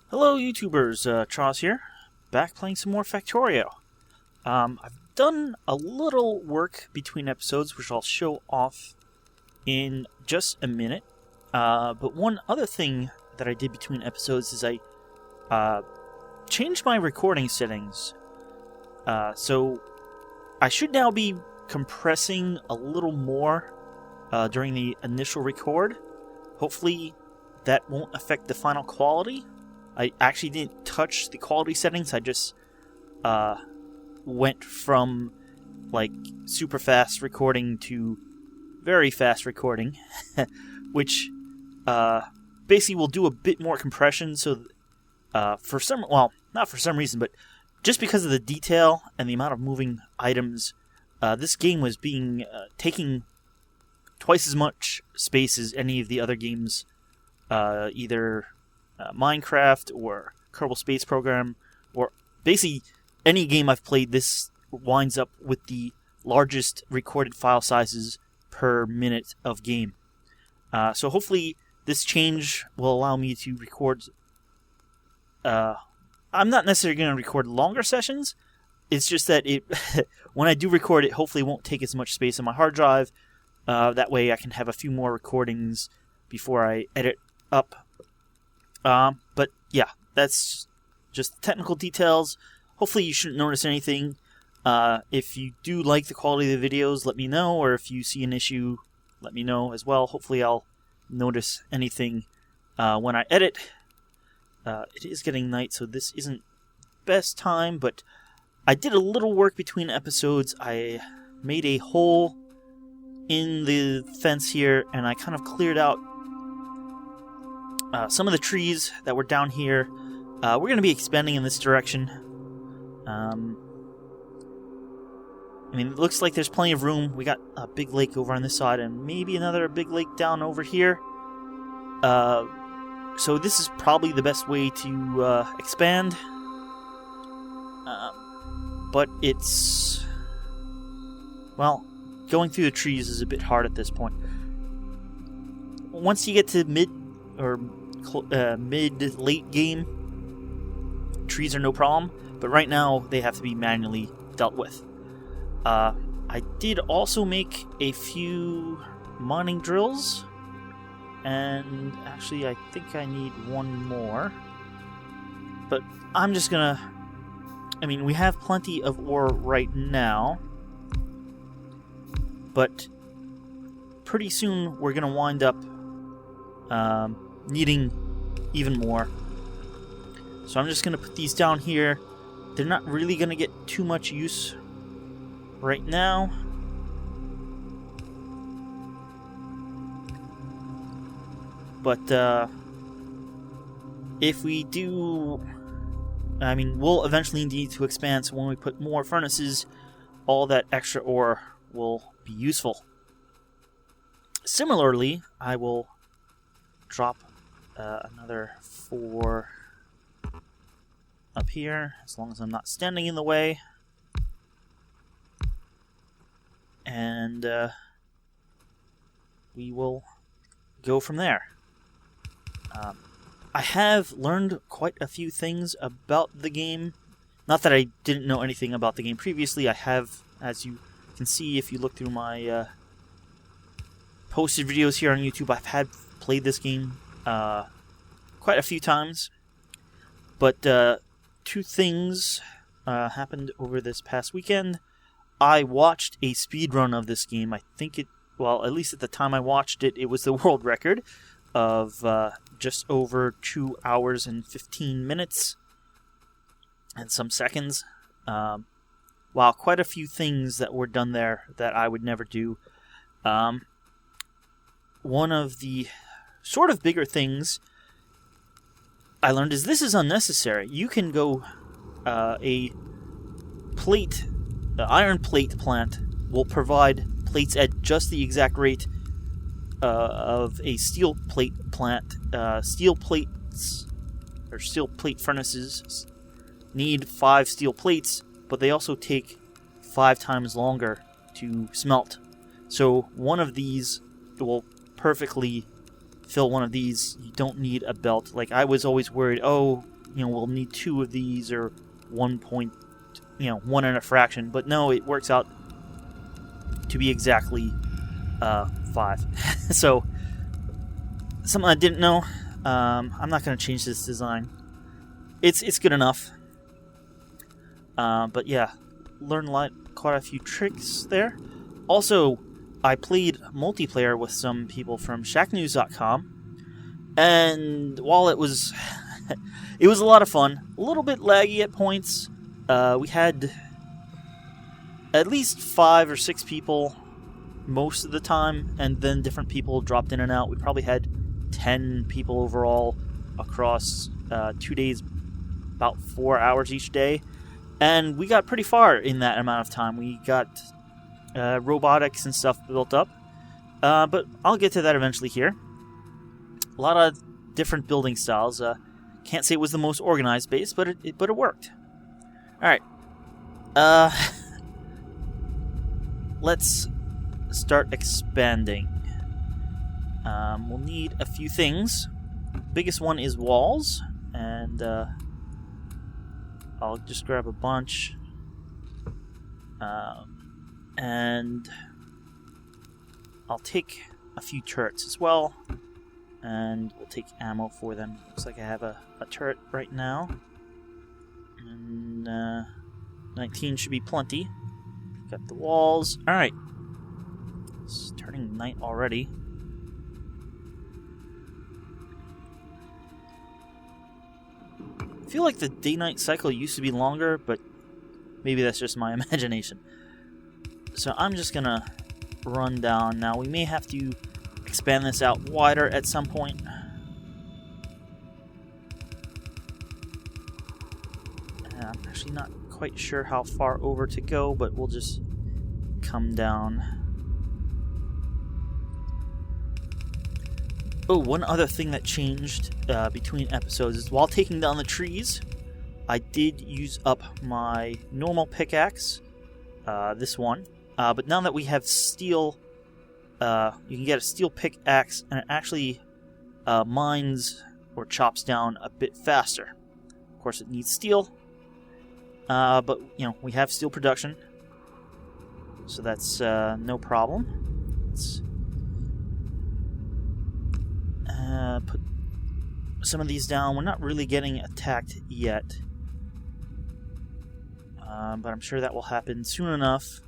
Hello YouTubers, Charles here, back playing some more Factorio. I've done a little work between episodes, which I'll show off in just a minute. But one other thing that I did between episodes is I changed my recording settings. So I should now be compressing a little more during the initial record. Hopefully that won't affect the final quality. I actually didn't touch the quality settings. I just went from like super fast recording to very fast recording, which basically will do a bit more compression. So for some, well, not for some reason, but just because of the detail and the amount of moving items, this game was being taking twice as much space as any of the other games, either Minecraft or Kerbal Space Program, or basically any game I've played. This winds up with the largest recorded file sizes per minute of game. So hopefully this change will allow me to record. I'm not necessarily going to record longer sessions. It's just that it when I do record it, hopefully it won't take as much space on my hard drive. That way I can have a few more recordings before I edit up. But yeah, that's just technical details. Hopefully you shouldn't notice anything. If you do like the quality of the videos, let me know, or if you see an issue, let me know as well. Hopefully I'll notice anything when I edit. It is getting night, so this isn't best time, but I did a little work between episodes. I made a hole in the fence here, and I kind of cleared out some of the trees that were down here. We're going to be expanding in this direction. I mean, it looks like there's plenty of room. We got a big lake over on this side, and maybe another big lake down over here. So this is probably the best way to expand. But it's... well, going through the trees is a bit hard at this point. Once you get to mid-late game, trees are no problem, but right now they have to be manually dealt with. I did also make a few mining drills, and actually I think I need one more, but I'm just gonna... I mean, we have plenty of ore right now, but pretty soon we're gonna wind up needing even more. So I'm just going to put these down here. They're not really going to get too much use right now. But if we do... I mean, we'll eventually need to expand, so when we put more furnaces, all that extra ore will be useful. Similarly, I will drop another 4 up here, as long as I'm not standing in the way. And we will go from there. I have learned quite a few things about the game. Not that I didn't know anything about the game previously. I have, as you can see if you look through my posted videos here on YouTube, I've had played this game quite a few times, but two things happened over this past weekend. I watched a speedrun of this game. I think it, well, at least at the time I watched it, it was the world record of just over 2 hours and 15 minutes and some seconds. Wow, quite a few things that were done there that I would never do. One of the sort of bigger things I learned is this is unnecessary. You can go a iron plate plant will provide plates at just the exact rate of a steel plate plant. Steel plates or steel plate furnaces need 5 steel plates, but they also take 5 times longer to smelt. So one of these will perfectly fill one of these. You don't need a belt. Like, I was always worried, oh, we'll need 2 of these or 1 point, 1 and a fraction. But no, it works out to be exactly 5. So, something I didn't know. I'm not going to change this design. It's good enough. But yeah, learned quite a few tricks there. Also, I played multiplayer with some people from shacknews.com, and while it was it was a lot of fun, a little bit laggy at points. We had at least 5 or 6 people most of the time, and then different people dropped in and out. We probably had 10 people overall across 2 days, about 4 hours each day, and we got pretty far in that amount of time. We got robotics and stuff built up, but I'll get to that eventually here. A lot of different building styles. Can't say it was the most organized base, but it worked. All right, let's start expanding. We'll need a few things. Biggest one is walls, and I'll just grab a bunch. And I'll take a few turrets as well, and we'll take ammo for them. Looks like I have a turret right now, and 19 should be plenty. Got the walls. Alright, it's turning night already. I feel like the day-night cycle used to be longer, but maybe that's just my imagination. So I'm just gonna run down now. We may have to expand this out wider at some point. I'm actually not quite sure how far over to go, but we'll just come down. Oh, one other thing that changed between episodes is while taking down the trees, I did use up my normal pickaxe, this one. But now that we have steel, you can get a steel pickaxe, and it actually mines or chops down a bit faster. Of course, it needs steel, but we have steel production, so that's no problem. Let's put some of these down. We're not really getting attacked yet, but I'm sure that will happen soon enough.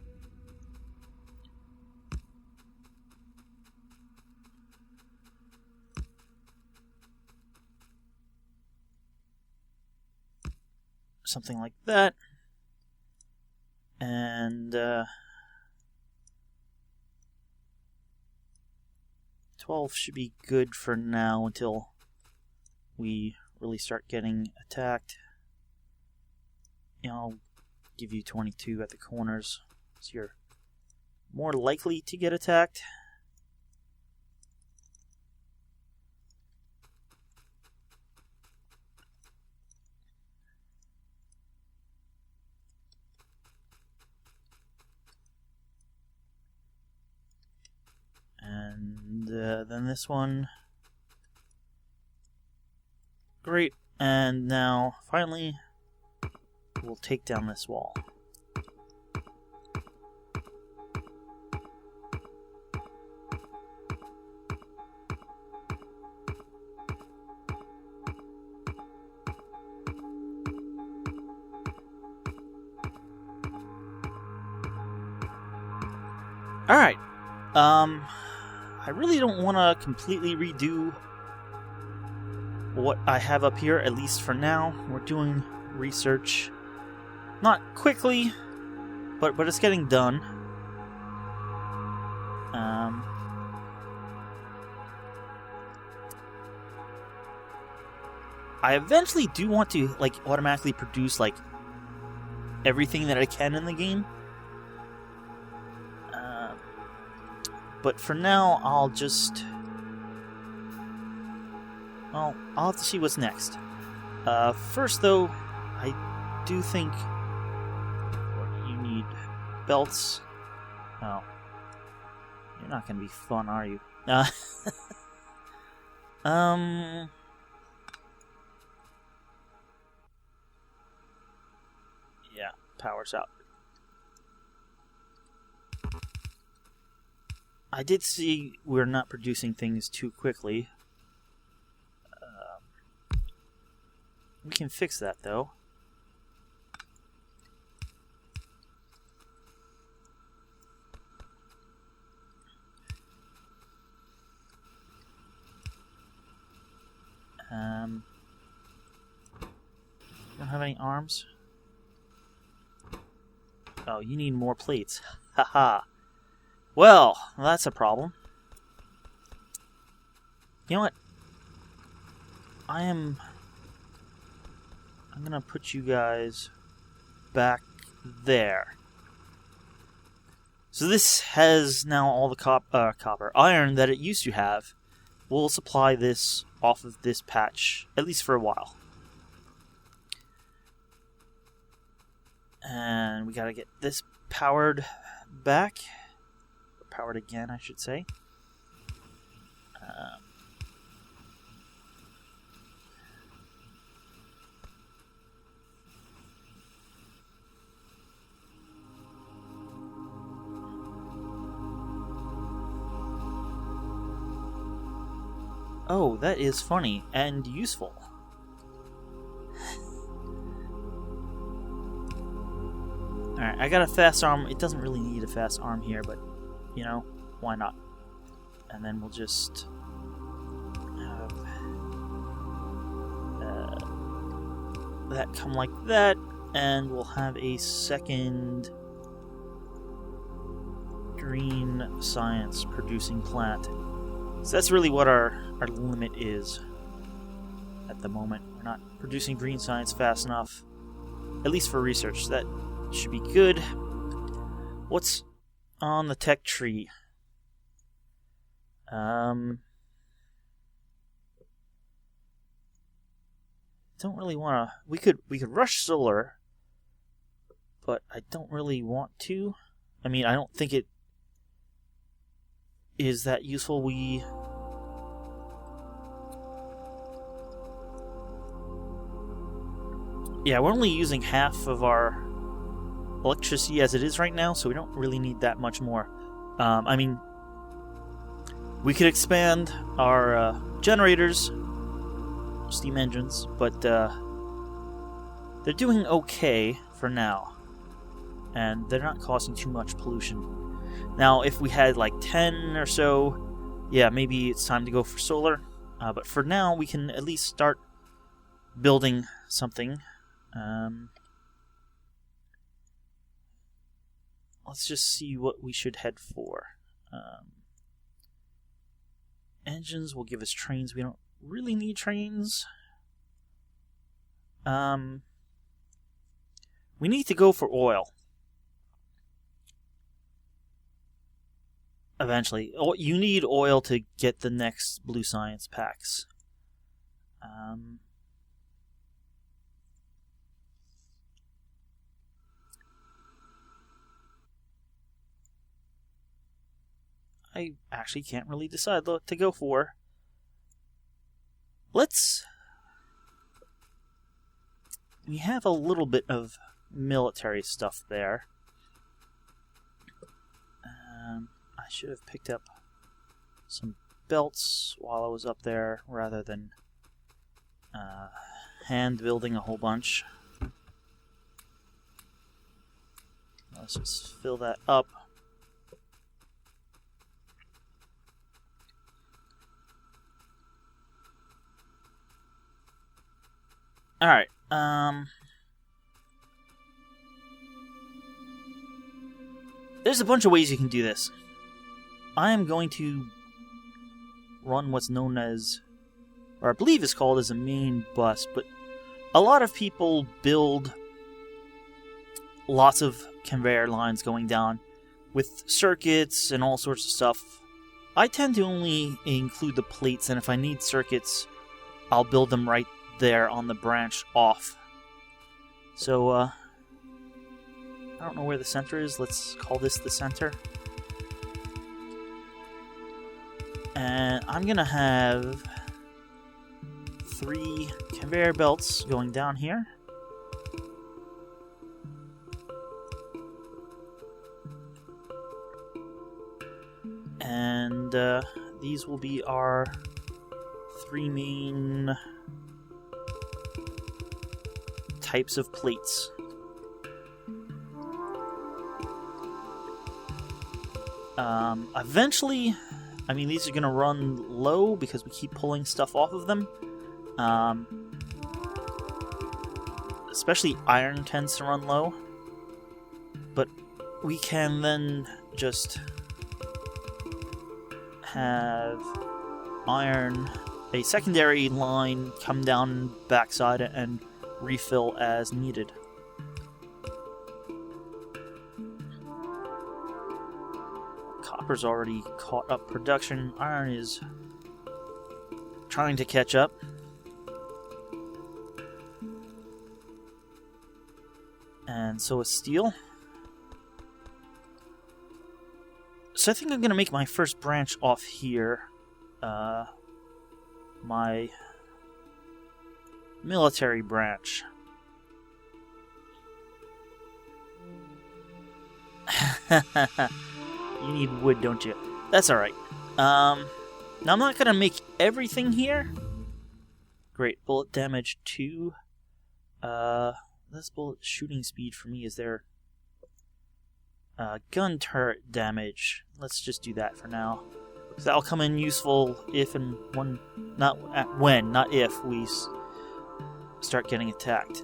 Something like that. And 12 should be good for now until we really start getting attacked. I'll give you 22 at the corners, so you're more likely to get attacked. And then this one. Great. And now, finally, we'll take down this wall. Alright. I really don't want to completely redo what I have up here, at least for now. We're doing research. Not quickly, but it's getting done. I eventually do want to automatically produce everything that I can in the game. But for now, I'll have to see what's next. First, though, I do think you need belts. Oh, you're not gonna be fun, are you? powers out. I did see we're not producing things too quickly. We can fix that, though. Don't have any arms? Oh, you need more plates. Haha. Well, that's a problem. You know what? I'm gonna put you guys back there. So this has now all the copper. Iron that it used to have. We'll supply this off of this patch, at least for a while. And we gotta get this powered back. Powered again, I should say. Oh, that is funny and useful. Alright, I got a fast arm. It doesn't really need a fast arm here, but, you know, why not? And then we'll just have that come like that, and we'll have a second green science producing plant. So that's really what our limit is at the moment. We're not producing green science fast enough, at least for research. That should be good. What's on the tech tree? Don't really want to. We could rush solar, but I don't really want to. I mean, I don't think it is that useful. Yeah, we're only using half of our electricity as it is right now, so we don't really need that much more. I mean, we could expand our generators, steam engines, but they're doing okay for now, and they're not causing too much pollution. Now, if we had like 10 or so, yeah, maybe it's time to go for solar. But for now, we can at least start building something. Let's just see what we should head for. Engines will give us trains. We don't really need trains. We need to go for oil. Eventually. You need oil to get the next blue science packs. I actually can't really decide what to go for. We have a little bit of military stuff there. I should have picked up some belts while I was up there rather than hand building a whole bunch. Let's just fill that up. Alright, there's a bunch of ways you can do this. I am going to run what's known as, or I believe is called as a main bus, but a lot of people build lots of conveyor lines going down with circuits and all sorts of stuff. I tend to only include the plates, and if I need circuits, I'll build them right there on the branch off. So, I don't know where the center is. Let's call this the center. And I'm gonna have 3 conveyor belts going down here. And these will be our 3 main types of plates. Eventually, I mean, these are going to run low because we keep pulling stuff off of them. Especially iron tends to run low. But we can then just have iron, a secondary line, come down backside and refill as needed. Copper's already caught up production. Iron is trying to catch up. And so is steel. So I think I'm going to make my first branch off here. My military branch. You need wood, don't you? That's alright. Now I'm not going to make everything here. Great. Bullet damage 2. This bullet shooting speed for me is there. Gun turret damage. Let's just do that for now. Because that'll come in useful if and when, not if we start getting attacked.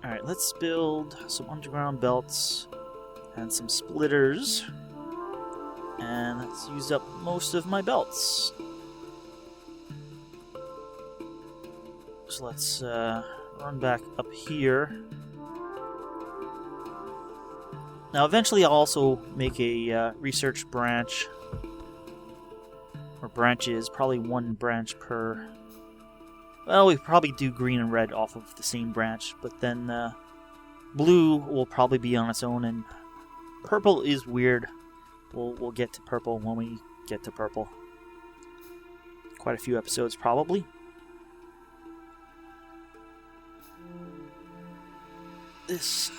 Alright, let's build some underground belts and some splitters. And that's used up most of my belts. So let's run back up here. Now, eventually I'll also make a research branch, or branches, probably one branch per... Well, we probably do green and red off of the same branch, but then blue will probably be on its own, and purple is weird. We'll get to purple when we get to purple. Quite a few episodes, probably. This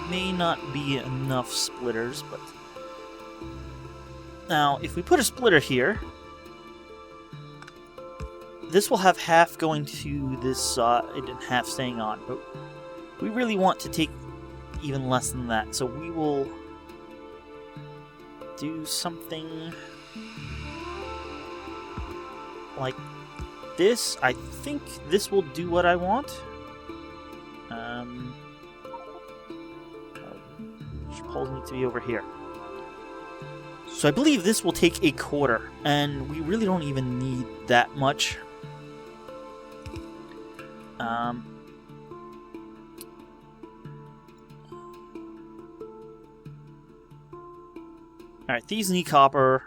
may not be enough splitters, but... Now, if we put a splitter here, this will have half going to this side and half staying on, but we really want to take even less than that, so we will do something like this. I think this will do what I want. Poles need to be over here. So I believe this will take a quarter, and we really don't even need that much. Alright, these need copper.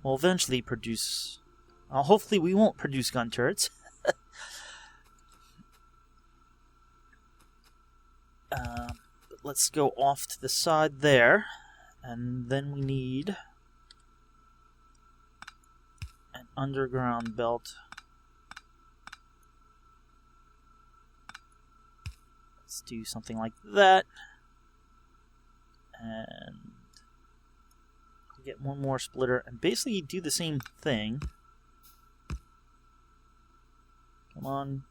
We'll eventually produce... hopefully we won't produce gun turrets. Let's go off to the side there, and then we need an underground belt. Let's do something like that, and get one more splitter, and basically do the same thing. Come on.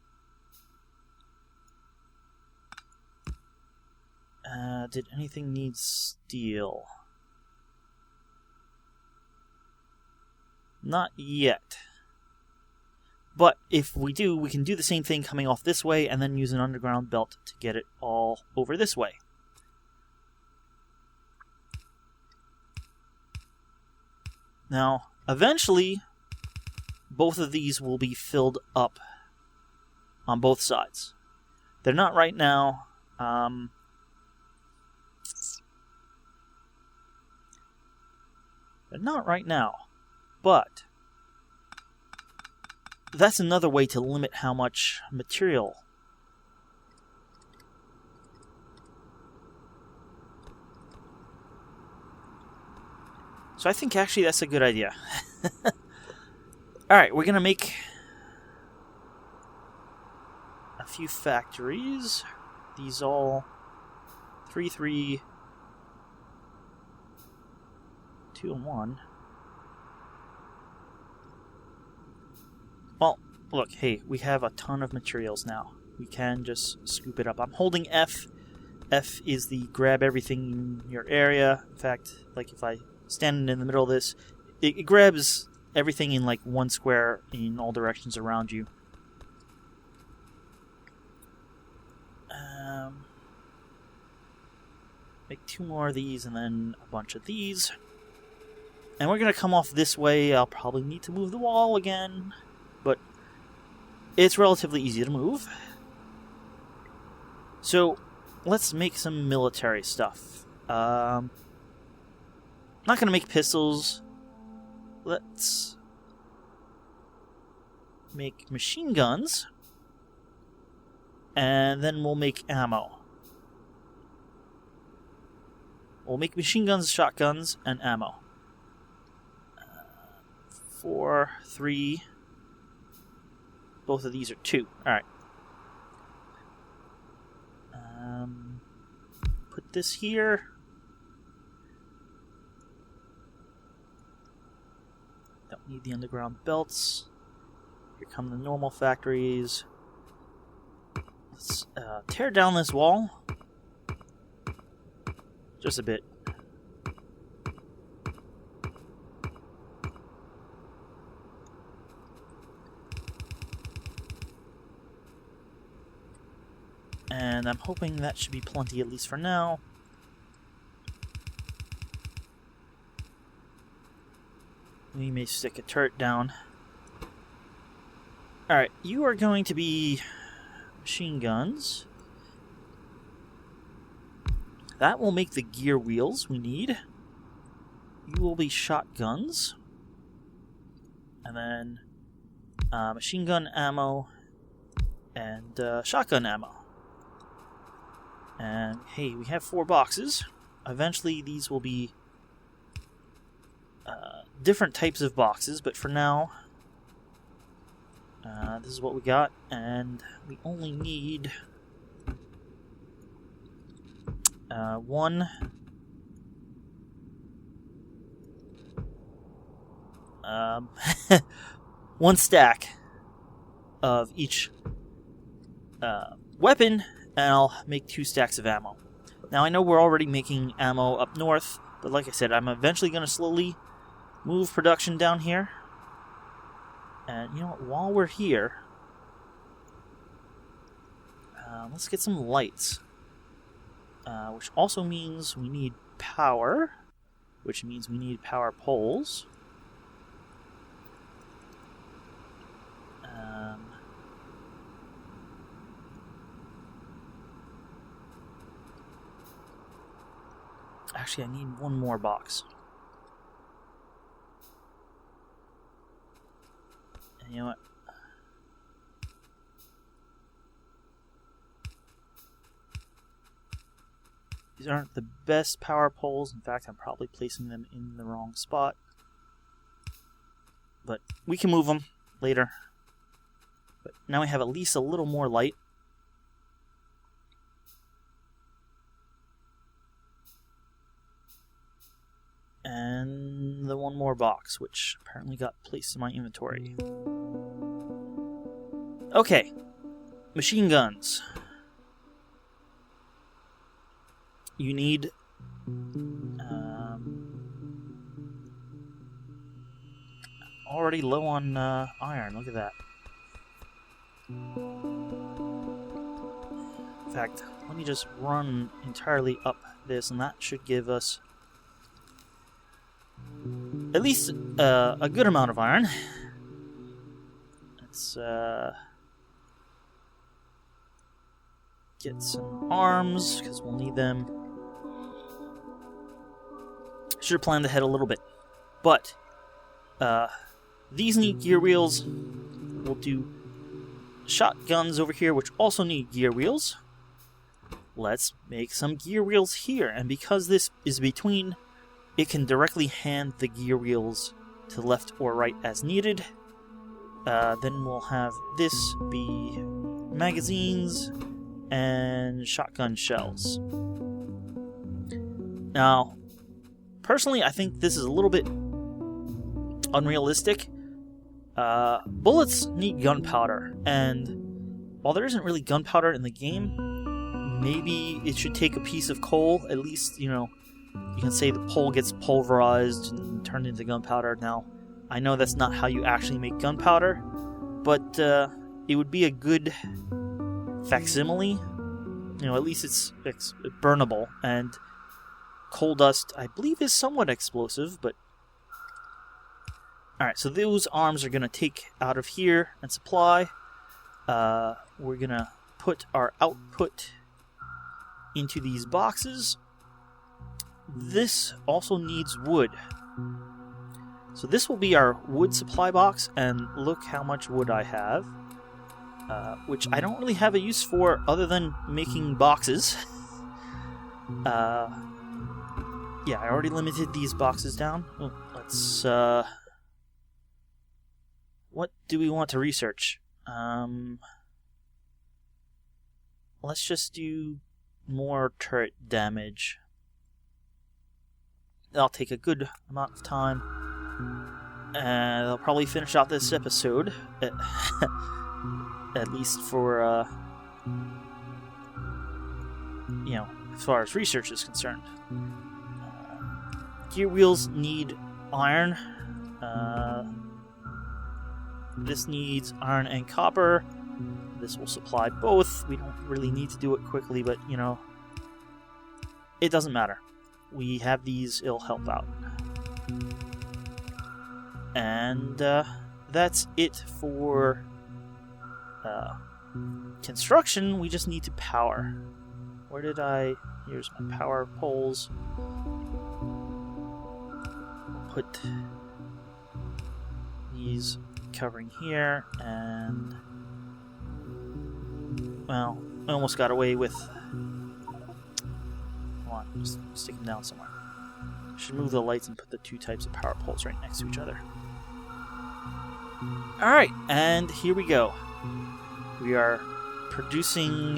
Did anything need steel? Not yet. But if we do, we can do the same thing coming off this way and then use an underground belt to get it all over this way. Now, eventually, both of these will be filled up on both sides. They're not right now. They're not right now, but that's another way to limit how much material. So I think actually that's a good idea. Alright, we're going to make a few factories. these all 3, 3, 2, and 1. Well, look, hey, we have a ton of materials now. We can just scoop it up. I'm holding F. F is the grab everything in your area. In fact, like if I stand in the middle of this, it grabs everything in like one square in all directions around you. Make 2 more of these and then a bunch of these. And we're going to come off this way. I'll probably need to move the wall again, but it's relatively easy to move. So let's make some military stuff. Not going to make pistols. Let's make machine guns. And then we'll make ammo. We'll make machine guns, shotguns, and ammo. 4, 3. Both of these are 2. Alright. Put this here. Don't need the underground belts. Here come the normal factories. Let's tear down this wall. Just a bit. And I'm hoping that should be plenty, at least for now. We may stick a turret down. Alright, you are going to be machine guns. That will make the gear wheels we need. You will be shotguns. And then machine gun ammo and shotgun ammo. And hey, we have 4 boxes. Eventually these will be different types of boxes, but for now, this is what we got, and we only need 1 one stack of each weapon, and I'll make 2 stacks of ammo. Now I know we're already making ammo up north, but like I said, I'm eventually going to slowly move production down here. And you know what, while we're here, let's get some lights. Which also means we need power, which means we need power poles. Actually, I need 1 more box. And you know what? These aren't the best power poles. In fact, I'm probably placing them in the wrong spot. But we can move them later. But now we have at least a little more light. And the 1 more box, which apparently got placed in my inventory. Okay. Machine guns. You need already low on iron. Look at that. In fact, let me just run entirely up this, and that should give us at least a good amount of iron. Let's get some arms, because we'll need them. Should have planned ahead a little bit. But these need gear wheels. We'll do shotguns over here, which also need gear wheels. Let's make some gear wheels here. And because this is between, it can directly hand the gear wheels to left or right as needed. Then we'll have this be magazines, and shotgun shells. Now, personally, I think this is a little bit unrealistic. Bullets need gunpowder, and while there isn't really gunpowder in the game, maybe it should take a piece of coal. At least, you can say the coal gets pulverized and turned into gunpowder. Now, I know that's not how you actually make gunpowder, but it would be a good facsimile. At least it's burnable, and coal dust, I believe, is somewhat explosive, but... Alright, so those arms are going to take out of here and supply. We're going to put our output into these boxes. This also needs wood. So this will be our wood supply box, and look how much wood I have. Which I don't really have a use for other than making boxes. Yeah, I already limited these boxes down. Let's, what do we want to research? Let's just do more turret damage. That'll take a good amount of time. And I'll probably finish out this episode. At least for, as far as research is concerned. Gear wheels need iron. This needs iron and copper. This will supply both. We don't really need to do it quickly, but, it doesn't matter. We have these, it'll help out. And that's it for construction. We just need to power. Where did I... Here's my power poles. Put these covering here, and... Well, I almost got away with... Hold on, just stick them down somewhere. Should move the lights and put the two types of power poles right next to each other. Alright, and here we go. We are producing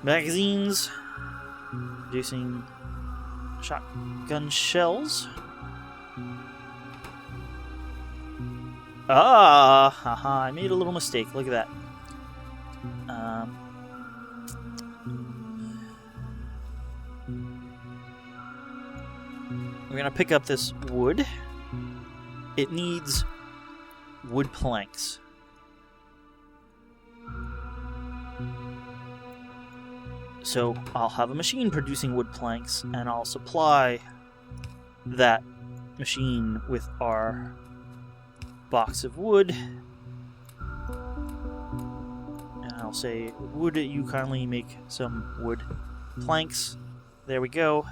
magazines, producing shotgun shells. Haha, I made a little mistake. Look at that. We're going to pick up this wood. It needs wood planks. So I'll have a machine producing wood planks, and I'll supply that machine with our box of wood. And I'll say, would you kindly make some wood planks? There we go.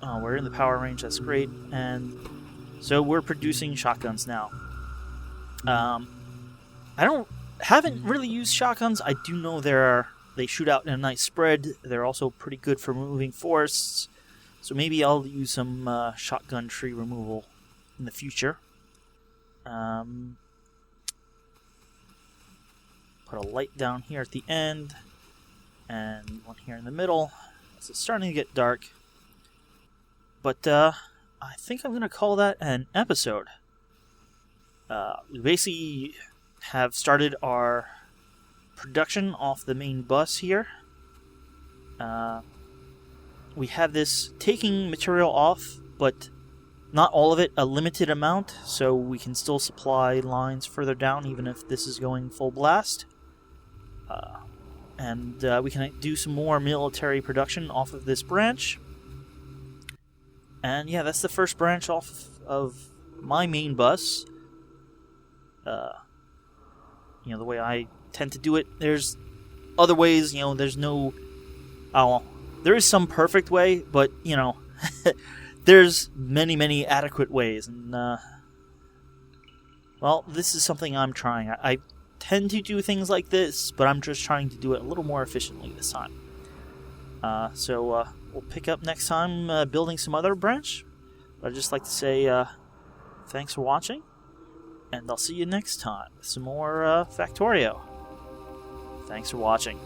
Oh, we're in the power range, that's great. And so we're producing shotguns now. Haven't really used shotguns. I do know they shoot out in a nice spread. They're also pretty good for removing forests. So maybe I'll use some shotgun tree removal in the future. Put a light down here at the end, and one here in the middle. So it's starting to get dark. But I think I'm going to call that an episode. We basically have started our production off the main bus here. We have this taking material off, but not all of it, a limited amount, so we can still supply lines further down even if this is going full blast. And we can do some more military production off of this branch. And yeah, that's the first branch off of my main bus. The way I tend to do it. There's other ways, there's no... there is some perfect way, but, there's many, many adequate ways. And, well, this is something I'm trying. I tend to do things like this, but I'm just trying to do it a little more efficiently this time. So we'll pick up next time building some other branch. But I'd just like to say thanks for watching, and I'll see you next time with some more Factorio. Thanks for watching.